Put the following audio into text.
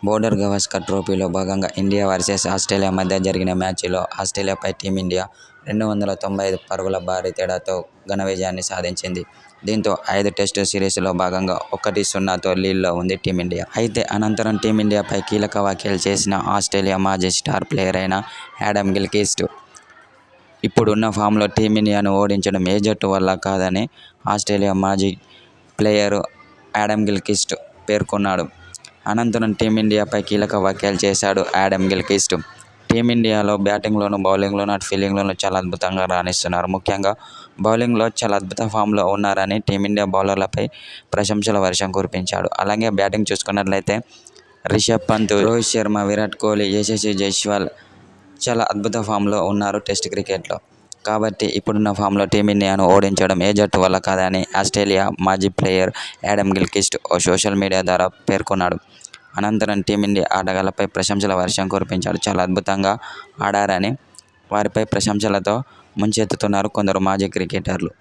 Border Gavaskar ట్రోఫీలో భాగంగా India versus Australia మధ్య జరిగిన మ్యాచ్లో ఆస్ట్రేలియాపై టీమిండియా 295 పరుగుల భారీ తేడాతో ఘన విజయాన్ని సాధించింది. దీంతో 5 టెస్టు సిరీస్లో భాగంగా 1-0తో లీడ్లో ఉంది టీమిండియా. అయితే అనంతరం టీమిండియాపై కీలక వ్యాఖ్యలు చేసిన ఆస్ట్రేలియా మాజీ స్టార్ ప్లేయర్ అయిన యాడమ్ గిల్క్రిస్ట్ ఇప్పుడున్న ఫామ్లో టీమిండియాను ఓడించడం ఏ జట్టు వల్ల కాదని ఆస్ట్రేలియా మాజీ ప్లేయర్ యాడమ్ గిల్క్రిస్ట్ పేర్కొన్నాడు. అనంతరం టీమిండియాపై కీలక వ్యాఖ్యలు చేశాడు యాడమ్ గిల్క్రిస్ట్. టీమిండియాలో బ్యాటింగ్లోనూ, బౌలింగ్లోనూ, అటు ఫీల్డింగ్లోనూ చాలా అద్భుతంగా రాణిస్తున్నారు. ముఖ్యంగా బౌలింగ్లో చాలా అద్భుత ఫామ్లో ఉన్నారని టీమిండియా బౌలర్లపై ప్రశంసల వర్షం కురిపించాడు. అలాగే బ్యాటింగ్ చూసుకున్నట్లయితే రిషభ్ పంత్, రోహిత్ శర్మ, విరాట్ కోహ్లీ, యశస్వి జైస్వాల్ చాలా అద్భుత ఫామ్లో ఉన్నారు టెస్ట్ క్రికెట్లో. కాబట్టి ఇప్పుడున్న ఫామ్లో టీమిండియాను ఓడించడం ఏ జట్టు వల్ల కాదని ఆస్ట్రేలియా మాజీ ప్లేయర్ యాడమ్ గిల్క్రిస్ట్ ఓ సోషల్ మీడియా ద్వారా పేర్కొన్నాడు. అనంతరం టీమిండియా ఆటగాళ్లపై ప్రశంసల వర్షం కురిపించాడు. చాలా అద్భుతంగా ఆడారని వారిపై ప్రశంసలతో ముంచెత్తుతున్నారు కొందరు మాజీ క్రికెటర్లు.